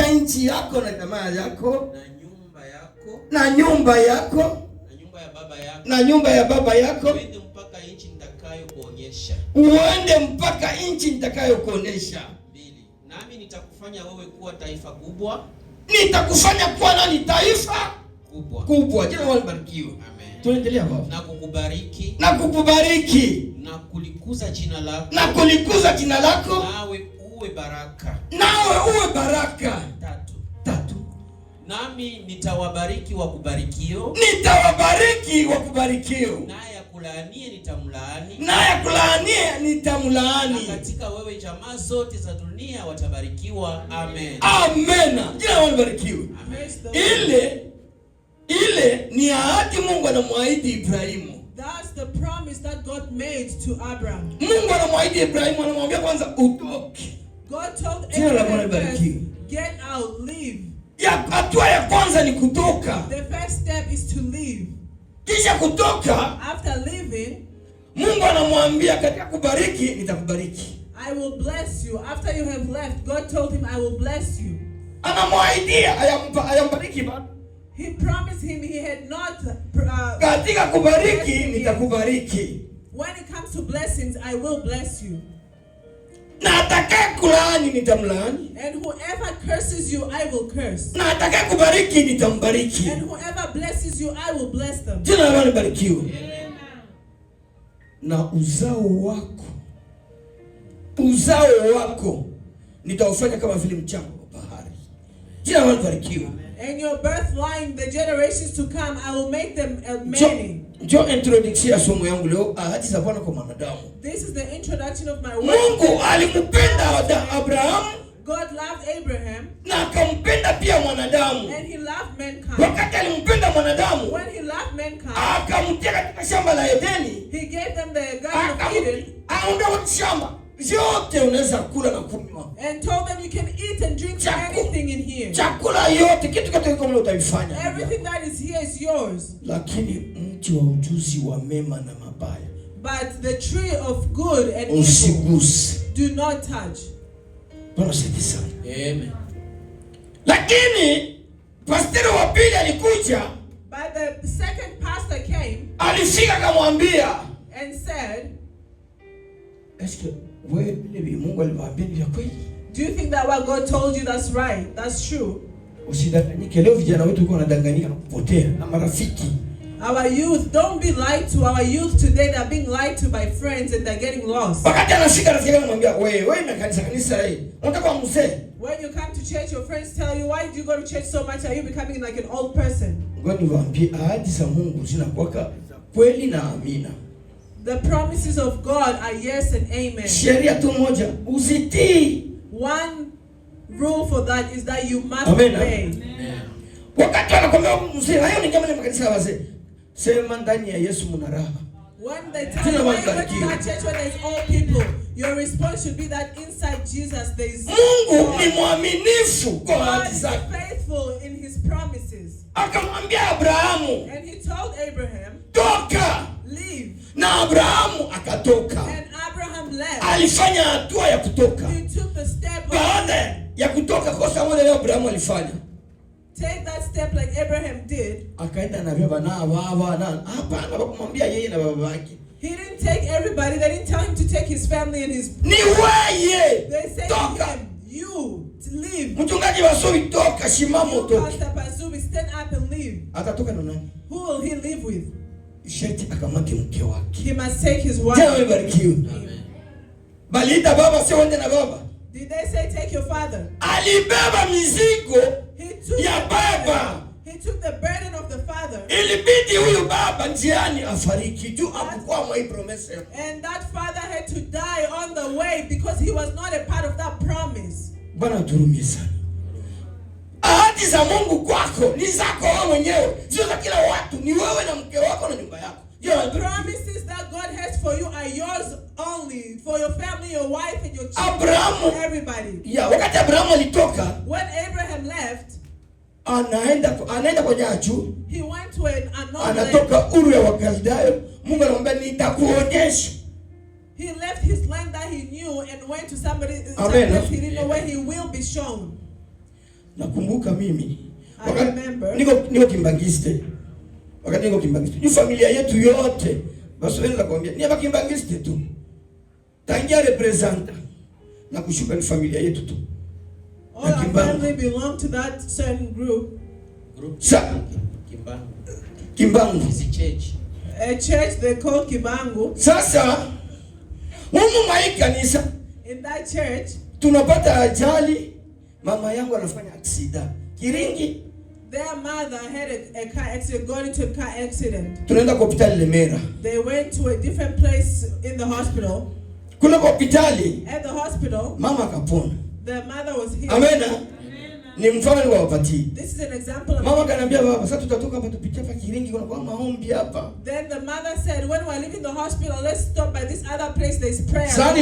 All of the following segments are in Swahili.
katika nchi yako na jamaa yako na nyumba yako na nyumba ya baba yako uende mpaka nchi nitakayokuonyesha. Nami nitakufanya wewe kuwa taifa kubwa. Nitakufanya kuwa nani? Taifa kubwa. Jina la Bwana libarikiwe. Amen. Tuendelea baba. Na kukubariki. Na kulikuza jina lako. Nawe uwe baraka. Tatu. Nami nitawabariki wakubarikio. Naye akulaanie nitamlaani. Na katika wewe jamaa zote za dunia watabarikiwa. Amen. Jina la Bwana libarikiwe. Ile ni ahadi Mungu anamwahidi Ibrahimu. That's the promise that God made to Abraham. Mungu anamwahidi Ibrahimu, anamwambia kwanza utoke. God told Abraham, get out, leave. Hatua ya kwanza ni kutoka. The first step is to leave. Kisha kutoka, after leaving, Mungu anamwambia katika kubariki nitakubariki. I will bless you. After you have left, God told him, I will bless you. Anamwaidia ayambariki bado. He promised him he had not katika kubariki nitakubariki. When it comes to blessings, I will bless you. Na atakaye kulaani nitamlaani. And whoever curses you, I will curse. Na atakaye kubariki nitambariki. And whoever blesses you, I will bless them. Jina la Bwana libarikiwe. Na uzao wako nitaufanya kama vile mchanga wa bahari. Jina la Bwana libarikiwe. And your birth line, the generations to come, I will make them many. Ndio introduction ya somo yangu leo, ahadi za Bwana kwa mwanadamu. This is the introduction of my word. Mungu alimpenda Abraham. God loved Abraham. Na akampenda pia mwanadamu. And he loved mankind. Wakati alimpenda mwanadamu, when he loved mankind, akamtia katika shamba la Edeni. He gave them the garden of Eden. Akamwambia shamba yote unaweza kula na kunywa. And told them you can eat and drink anything in here. Chakula yote kitu kile kile utaifanya. Everything that is here is yours. Lakini mti wa ujuzi wa mema na mabaya, but the tree of good and evil, do not touch. Bwana asifiwe sana. Amen. Lakini pastor wa pili alikuja. But the second pastor came. Alifika akamwambia and said, do you think that what God told you that's right? That's true. Our youth, don't be lied to. Our youth today, they're being lied to by friends and they're getting lost. When you come to church, your friends tell you, why do you go to church so much? Are you becoming like an old person? The promises of God are yes and amen. One rule for that is that you must obey. When they tell you to that church where there's all people, your response should be that inside Jesus there is God. God is faithful in his promises. And he told Abraham, leave. Na Abrahamu akatoka. And Abraham left. Alifanya hatua ya kutoka. He took the step. Baada ya kutoka kosa moja leo Abrahamu alifanya. Take that step like Abraham did. Akaenda na baba na baba na hapana kumwambia yeye na baba yake. He didn't take everybody. They didn't tell him to take his family and his. Ni wewe. They said to him, you leave. Mchungaji Basubi toka, simama utoke. Pastor Basubi, stand up and leave. Atatoka na nani? Who will he live with? Sheti akamate mke wake. He must take his wife. Amen. Balita baba sio wende na baba. Did they say take your father? Alibeba mizigo ya baba. He took the burden of the father. Ilibidi huyu baba njiani afariki tu hakukuwa mwa promise. And that father had to die on the way because he was not a part of that promise. Bwana turumie sana. Ahadi za Mungu kwako ni zako wewe mwenyewe, sio za kila watu. Ni wewe na mke wako na nyumba yako. The promises that God has for you are yours only, for your family, your wife and your children, everybody. Wakati Abrahamu alitoka, when Abraham left, anaenda kwa nyachu. He went to an unknown anatoka Uru ya Wakaldayo. Mungu anamwambia nitakuonyesha. He left his land that he knew and went to somebody place he didn't know where he will be shown. Nakumbuka mimi niko Kimbangiste. Wakati niko Kimbangiste, ni familia yetu yote basi wenza kuambia ni Kimbangiste tu. Tangia representa na kushuka ni familia yetu tu. All our family belong to that certain group. Kimbangu. Is a church. A church they call Kibangu. Sasa humu kanisa, in that church tunapata ajali, mama yangu anafanya accident Kiringi. Their mother had a car accident, got into a car accident. Tunaenda kwa hospitali Lemera. They went to a different place in the hospital. Kule kwa hospitali, at the hospital, mama akapona. The mother was healed. Amen. Ni mfano niwapatie. This is an example of mama kanambia baba, sasa tutatoka hapa tupitie hapa Kiringi kuna kwa maombi hapa. Then the mother said, when we're leaving the hospital, let's stop by this other place, there's prayer. Sasa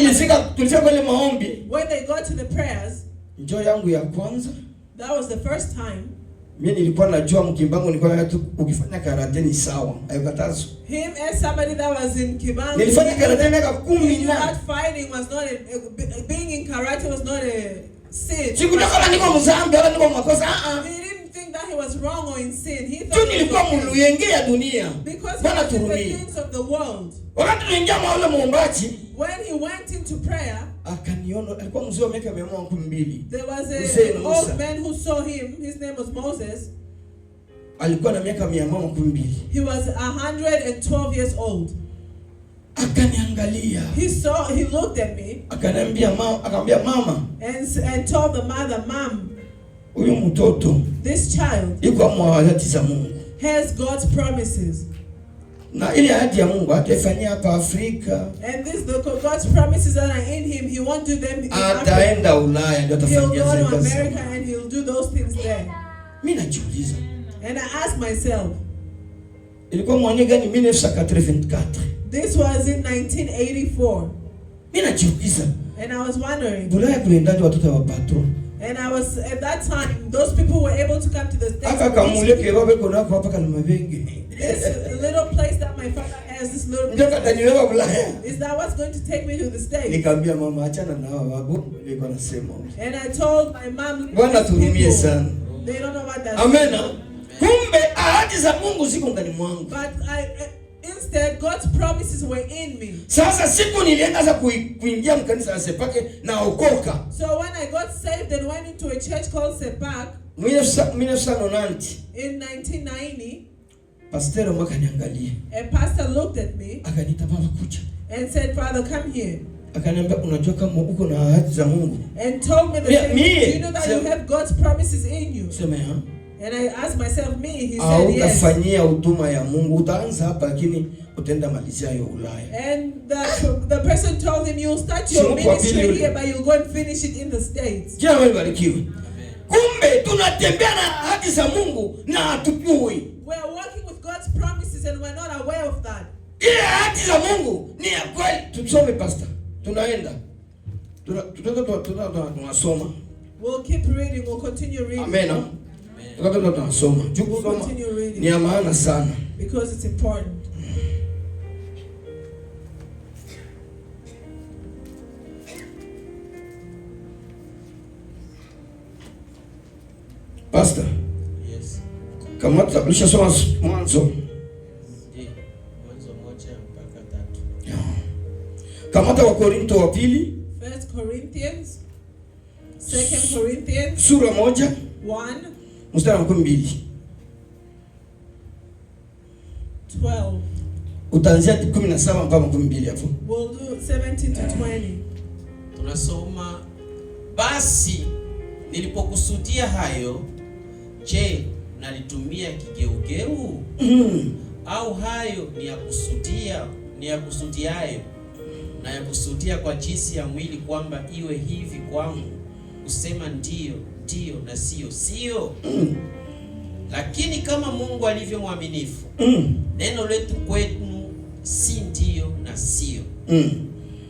tulifika kwa ile maombi. When they got to the prayers, njoo yangu ya kwanza, that was the first time. Mimi nilikuwa najua Mkimbangu, nilikuwa tu ukifanya karate ni sawa, haikatazo. Him as somebody that was in Kibangu, nilifanya karate miaka 10 na that fighting was not being in karate was not a sin. Sikujua kama niko mzambi wala niko makosa. He didn't think that he was wrong or in sin. He thought nilikuwa mluyenge ya dunia. Because he was in the things of the world. Wakati tuliingia mahali muombaji, when he went into prayer, akaniona, alikuwa mzee wa miaka 200. There was an old man who saw him. His name was Moses. Alikuwa na miaka 200. He was 112 years old. Akaniangalia. He looked at me. Akanambia mama. And told the mother, Mom, huyu mtoto, this child, yuko ahadi za Mungu, has God's promises. Na ile ahadi ya Mungu ataifanyia hapa Afrika. And God's promises that are in him, he won't do them in Africa. Ataenda Ulaya ndio atafanyia kazi. He'll go to America and he'll do those things there. Mimi najiuliza. And I asked myself, ilikuwa mwaka gani? 1984. This was in 1984. Mimi najiuliza. And I was wondering, Ulaya kuendaje watoto wa patron? And I was, at that time, those people were able to come to the States. This little place that my father has, this little place, is that what's going to take me to the States? And I told my mom, they don't know what that's. Amen. But instead, God's promises were in me. Sasa siku nilianza kuingia mkanisa la Sepake na okoka. So when I got saved and went into a church called Sepak, 1990. In 1990, pastor akaniangalia. A pastor looked at me. Akaniita, baba kuja. And said, Father, come here. Akaniambia, unajua kama uko na ahadi za Mungu. And told me that, do you know that you have God's promises in you? Sema And I asked myself, me, he said yes. Utafanyia huduma ya Mungu, utaanza hapa lakini utaenda malizia hiyo Ulaya. And the person told him, you'll start your ministry here but you'll go and finish it in the States. Jina wewe barikiwe. Kumbe tunatembea na ahadi za Mungu na hatujui. We're working with God's promises and we're not aware of that. Ile ahadi za Mungu ni ya kweli. Tusome pastor. Tunaenda. Tunasoma. We'll keep reading, we'll continue reading. Amen. Tunasoma. Ni ya maana sana. Because it's important. Pastor. Yes. Kama tulisoma mwanzo. Mwanzo 1 mpaka 3. Kamata wa Korinto wa pili. 1 Corinthians. 2 Corinthians. Sura 1. 1. Mstari wa 12. 12. Utaanzia 17 mpaka 12 hapo. We'll do 17 to 20. Tunasoma, basi nilipokusudia hayo, je, nalitumia kigeugeu? Au hayo ni ya kusudiayo na ya kusudia kwa jinsi ya mwili, kwamba iwe hivi kwangu kusema ndiyo na sio. Lakini kama Mungu alivyo mwaminifu, neno letu kwenu si ndiyo na sio.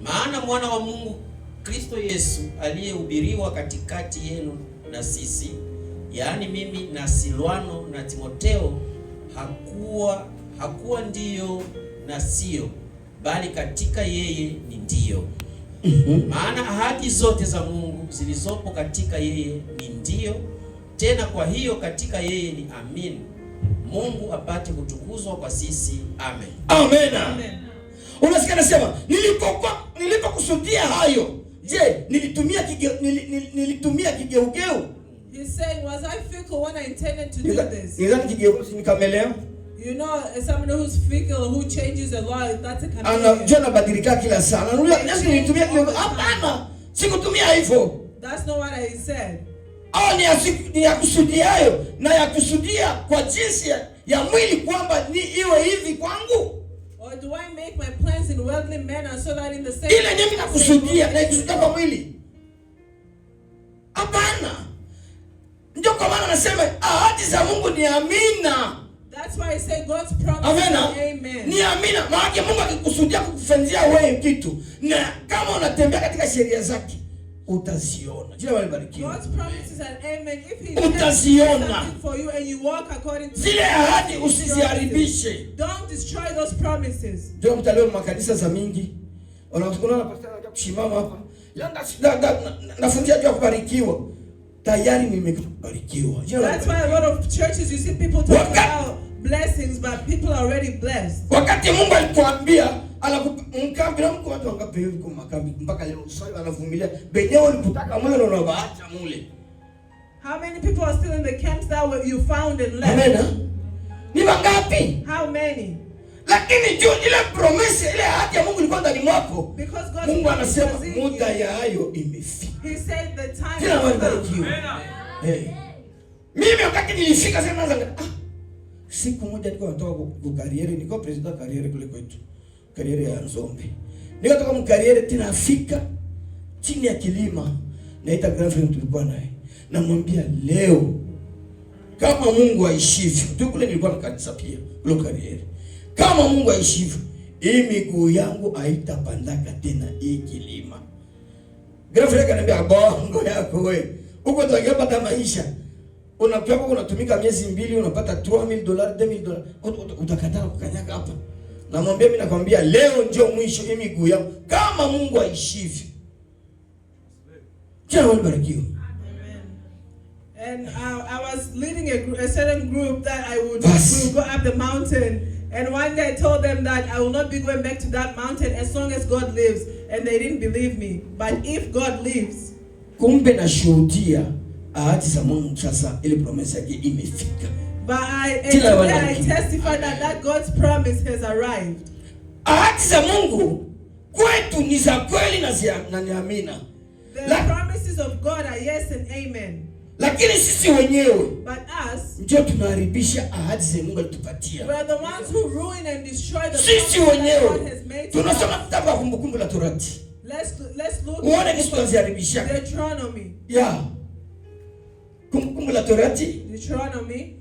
Maana mwana wa Mungu Kristo Yesu aliyehubiriwa katikati yenu na sisi, yaani mimi na Silwano na Timotheo, hakuwa ndiyo na sio, bali katika yeye ni ndiyo. Maana ahadi zote za Mungu zilizopo katika yeye ni ndiyo Tena kwa hiyo katika yeye ni amin, Mungu apate kutukuzwa kwa sisi. Amen. Amen. Amen. Unasikia nasema nilipokusudia hayo, je, nilitumia kigeugeu? He's saying, was I fickle when I intended to do this? Nidhani kigeugeu si kameleon. You know, somebody who's fickle, who changes a lot, that's a chameleon. Anajua badilika kila saa. Nilitumia kigeugeu. Hapana, sikutumia hivyo. That's not what I said. Ni ya kusudia hayo, na ya kusudia kwa jinsi ya mwili kwamba ni iwe hivi kwangu. Or do I make my plans in worldly manner so that in the same ile nyingi nakusudia na ikusudia kwa mwili? Hapana. Ndio kwa maana nasema ahadi za Mungu ni amina. That's why I say God's promise is amen. Ni amina. Maana Mungu akikusudia kukufanyia wewe kitu, na kama unatembea katika sheria zake utaziona. Jina la libarikiwe. God's promises are amen. If he utaziona for you and you walk according to zile ahadi, usiziharibishe. Don't destroy those promises. Ndio mtaleo makanisa za mingi. Unaona pastor anakuja kusimama hapa. Nafundisha juu ya kubarikiwa. Tayari nimebarikiwa. That's why a lot of churches you see people talk about blessings, but people are already blessed. Wakati Mungu alikwambia anakumbia Mungu, watu wangapi hivi kwa makambi mpaka leo usai wanavumilia benyewe ulipotaka mule na unabaacha mule. How many people are still in the camps that you found and left? Amen. Ni wangapi? How many? Lakini juu ile promise ile ahadi ya Mungu ilikuwa ndani mwako. Mungu anasema muda ya hayo imefika. He said the time is come. Mimi wakati nilifika sasa naanza siku moja nilikuwa natoka kwa Kariere, nilikuwa president wa Kariere kule kwetu. Kariere ya Nzombe. Nikatoka mkariere tena afika chini ya kilima, naita girlfriend tulikuwa naye. Namwambia leo kama Mungu aishivyo, tu kule nilikuwa na kanisa pia kule Kariere. Kama Mungu aishivyo, hii miguu yangu haitapandaka tena hii kilima. Girlfriend akaniambia bongo yako wewe. Huko tutapata maisha. Unapewa unatumika miezi 2 unapata $3,000, $2,000. Utakataa kukanyaga hapa. Namwambia mimi nakwambia leo ndio mwisho hii miguu yangu kama Mungu aishivyo. Jina libarikiwe. And I was leading a certain group that we would go up the mountain, and one day I told them that I will not be going back to that mountain as long as God lives, and they didn't believe me. But if God lives, kumbe na shuhudia ahadi za Mungu sasa ile promise yake imefika. But I testify that God's promise has arrived. Ahadi za Mungu kwetu ni za kweli na ni amina. The promises of God are yes and amen. Lakini sisi wenyewe but us ndio tunaharibisha ahadi za Mungu alitupatia. We are the ones who ruin and destroy the sisi wenyewe. Tunasoma kitabu cha Kumbukumbu la Torati. Let's look uone kitu tunaziharibisha. Deuteronomy. Yeah. Kumbukumbu la Torati. Deuteronomy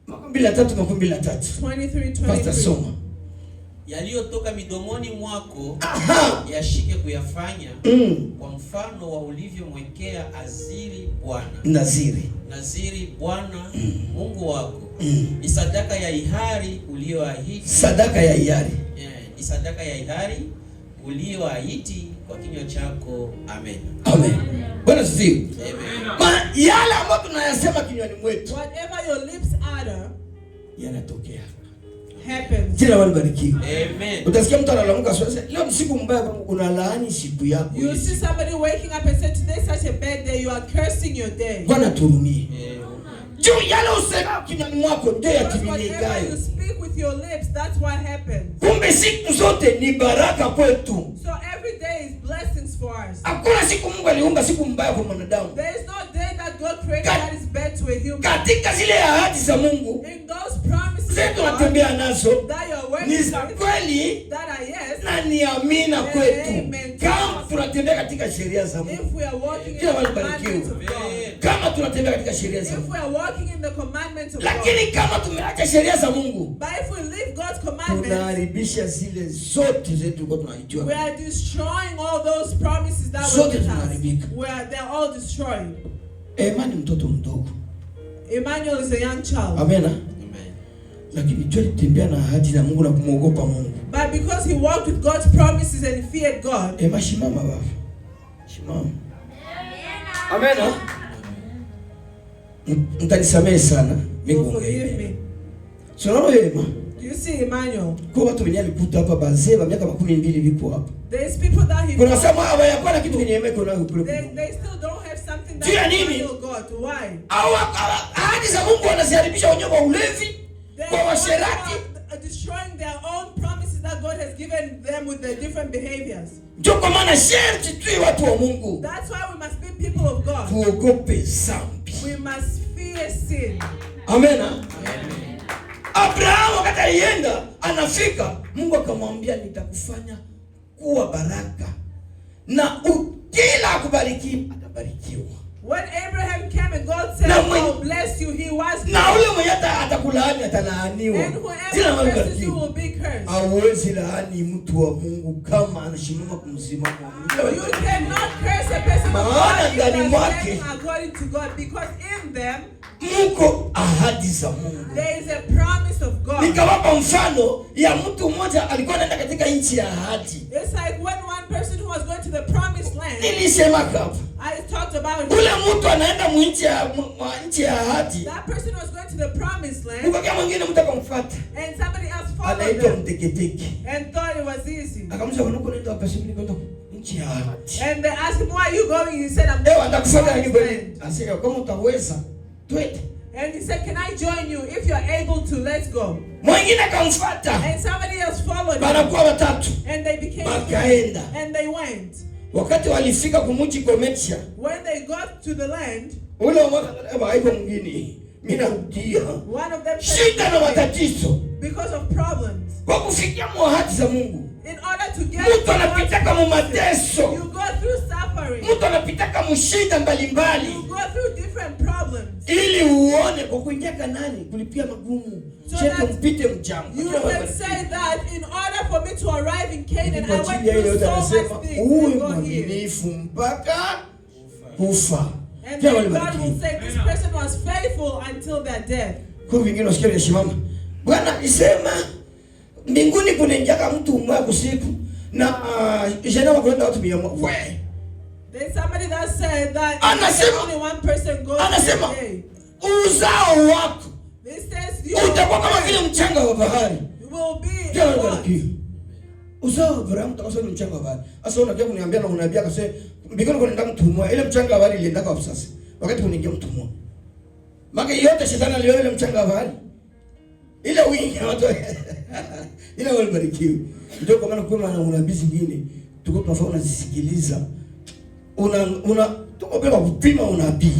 23:23. 23:23. Pastor soma. Yaliyotoka midomoni mwako yashike kuyafanya kwa mfano wa ulivyomwekea aziri Bwana. Naziri Bwana Mungu wako. Ni sadaka ya hiari uliyoahidi. Sadaka ya hiari. Ni sadaka ya hiari uliyoahidi kwa kinywa chako. Amen. Amen. Bwana asifiwe. Amen. Yale ambayo tunayasema kinywani mwetu, whatever your lips utter, yanatokea. Happens. Jina la libarikiwe. Amen. Utasikia mtu analamuka sasa, leo ni siku mbaya, unalaani siku yako. You see somebody waking up and say today such a bad day, you are cursing your day. Bwana turumie. Juu yale usema kinywani mwako ndio yatimie. Whatever you speak with your lips, that's what happens. Kumbe siku zote ni baraka kwetu. So every day is blessings for us. Hakuna siku Mungu aliumba siku mbaya kwa mwanadamu. There is no day that God created that is bad to a human. Katika zile ahadi za Mungu, in those promises zetu tunatembea nazo, that you are working ni za kweli that are yes, na ni amina kwetu. Kama tunatembea katika sheria za Mungu. If we are walking in the commandments of God. Kama tunatembea katika sheria za Mungu. If we are walking in the commandments of God. Lakini kama tumeacha sheria za Mungu, but if we leave God's commandments, tunaharibisha zile zote zetu kwa tunajua. We are destroying all those promises that were with us. They are all destroyed. Emmanuel mtoto mdogo. Emmanuel is a young child. Amen. Lakini alitembea na ahadi za Mungu na kumwogopa Mungu. But because he walked with God's promises and he feared God. Shimama baba. Shimama. Amen. Mtanisamehe sana. You forgive me. Sio wema. Do you see Emmanuel? Kwa watu wenye alikuta hapa bazee wa miaka 12 vipo hapa. There's people that he kuna sema hawayakuwa na kitu kenye meko na kule. They still don't have something that Emmanuel got. Why? Ahadi za Mungu wanaziharibisha wenyewe kwa ulevi, kwa washerati, destroying their own promises that God has given them with their different behaviors. Ndio kwa maana sherti tu watu wa Mungu. That's why we must be people of God. Tuogope dhambi. We must fear sin. Amen. Abraham wakati alienda anafika, Mungu akamwambia nitakufanya kuwa baraka na kila akubariki atabarikiwa. When Abraham came and God said, "I will bless you," he was blessed. Na ule mwenye atakulaani atalaaniwa. And whoever blesses you will be cursed. Hawezi laani mtu wa Mungu kama anashimama kumsimama Mungu. You cannot curse a person of God according to God, because in them muko ahadi za Mungu. There is a promise of God. Nikawapa mfano ya mtu mmoja alikuwa anaenda katika nchi ya ahadi. It's like when one person who was going to the promised land. Nilisema hapa. I talked about ule mtu anaenda nchi ya ahadi. That person was going to the promised land. Ukakia mwingine mtu akamfuata. And somebody else followed anaitwa them. mteketeke. And thought it was easy. Akamsha unakuwa unaenda hapa sisi kwenda nchi ya ahadi. And they asked him, "Why are you going?" He said, "I'm going to the promised land." Asema kama utaweza twende. And he said, "Can I join you? If you are able to, let's go." Mwingine akamfuata. And somebody else followed him. Banakuwa watatu. And they became wakaenda. And they went. Wakati walifika kumuji Kometia. When they got to the land, ule mmoja haiko mwingine. Mimi narudia. One of them shida na matatizo. Because of problems. Kwa kufikia ahadi za Mungu. In order to get mtu anapita kama mateso. You go through suffering. Mtu anapita kama shida mbalimbali. You go through different problems. Ili uone kwa kuingia Kanaani kulipia magumu. Cheke mpite mjangwa. You can say that in order for me to arrive in Canaan, I went through so much things. Uwe mwaminifu mpaka kufa. And then God will say this person was faithful until their death. Kwa vingine wasikia yasimama. Bwana isema mbinguni kunaingia mtu mmoja usiku na jana wakwenda watu 100. There's somebody that said that only one person goes anasema day. Uzao wako utakuwa kama vile mchanga wa bahari. You will be uzao wa Abraham utakuwa kama mchanga wa bahari. Sasa unakuja kuniambia na unaambia kase mbinguni kunaenda mtu mmoja, ile mchanga wa bahari ilienda kwa sasa. Wakati kunaingia mtu mmoja. Maka yote shetani aliona ile mchanga wa bahari. Ile wingi watu ile walibarikiwa. Ndio kwa maana kuna unabii zingine tuko tunafaa unazisikiliza. Tuko beba kupima unabii.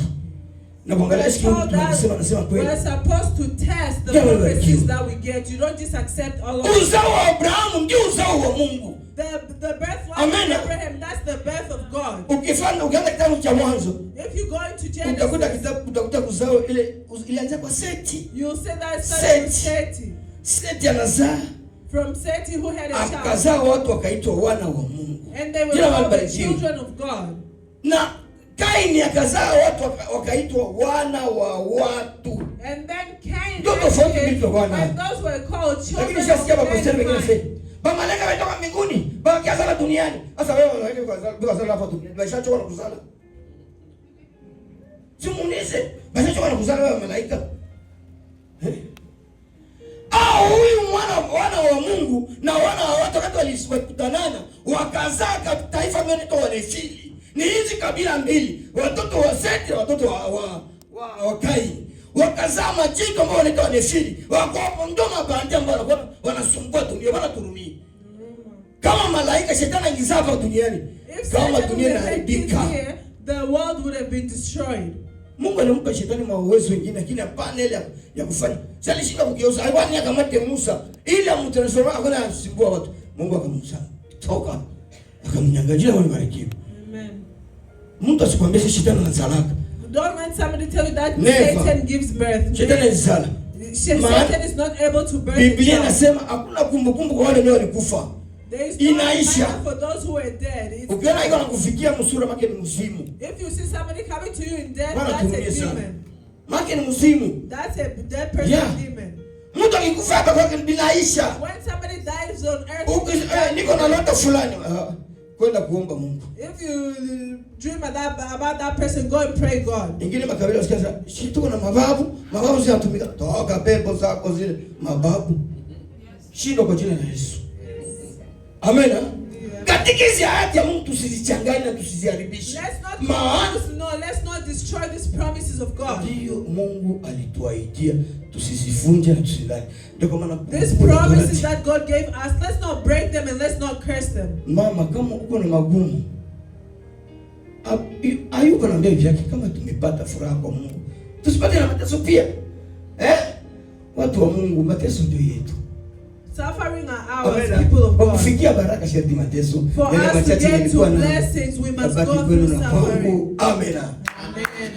Na kuangalia sikio tunasema kweli. We're supposed to test the prophecies that we get. You don't just accept all of it. Uzao wa Abraham ndio uzao wa Mungu. The birthright of Abraham, that's the birth of God. Ukifanya ukianza kitabu cha Mwanzo. If you go into Genesis, utakuta uzao ile ilianza kwa Seti. You'll say that started with Seti. Seti anazaa from Seti who had a child. Akazaa watu wakaitwa wana wa Mungu. And they were called the children of God. Na Kaini akazaa watu wakaitwa wana wa watu. And then Cain ndio tofauti bila bwana. And those were called children. Lakini sasa kama pastor wengine sasa malaika wametoka mbinguni, wakiazala duniani. Sasa wewe unaenda kuzala hapa duniani. Bashachoka na kuzala. Simuulize, bashachoka na kuzala wewe malaika. Huyu wana wa Mungu na wana wa watu wakati walikutanana wakazaa taifa moja linaloitwa Wanefili. Ni hizi kabila mbili, watoto wa Seti na watoto wa Kaini. Wakazaa majini ambao wanaitwa Wanefili. Wako hapo ndo mabandia ambao wanasumbua dunia, wanaturumia. Kama malaika shetani angizaa hapa duniani, kama dunia inaharibika, the world would have been destroyed. Mungu alimpa shetani mawezo mengine lakini hapana ile ya kufanya. Sasa alishinda kugeuza. Alikuwa akamate Musa ili amtransforma akona kusimbua watu. Mungu akamsa. Toka. Akamnyang'anyia wale barikiwa. Amen. Mtu asikwambie shetani anazalaka. Don't let somebody tell you that Satan gives birth. Shetani anazala. Satan is not able to birth. Biblia inasema hakuna kumbukumbu kwa wale walikufa. There is no reminder for those who are dead. Ukiona iko nakufikia msura make ni mzimu. If you see somebody coming to you in death, that's a demon. Make ni mzimu. That's a dead person demon. Mtu akikufa hapa kwake binaisha. When somebody dies on earth, niko na lota fulani. kwenda kuomba Mungu. If you dream about that person, go and pray God. Ingine makabila sikiza, tuko na mababu zinatumika. Toka pepo zako zile mababu. Shindo kwa jina la Yesu. Amen. Katika hizi ahadi ya Mungu tusizichanganye na tusiziharibishe. Let's not destroy these promises of God. Ndio Mungu alituahidia tusizivunje na tusidhani. Ndio kwa maana these promises that God gave us, let's not break them and let's not curse them. Mama, kama uko na magumu, ayuko na mbele yake, kama tumepata furaha kwa Mungu, tusipate na mateso pia. Watu wa Mungu, mateso ndio yetu. Suffering are ours, people of God. Kufikia baraka sharti mateso. For us to get to blessings, we must go through suffering. Amen. Amen.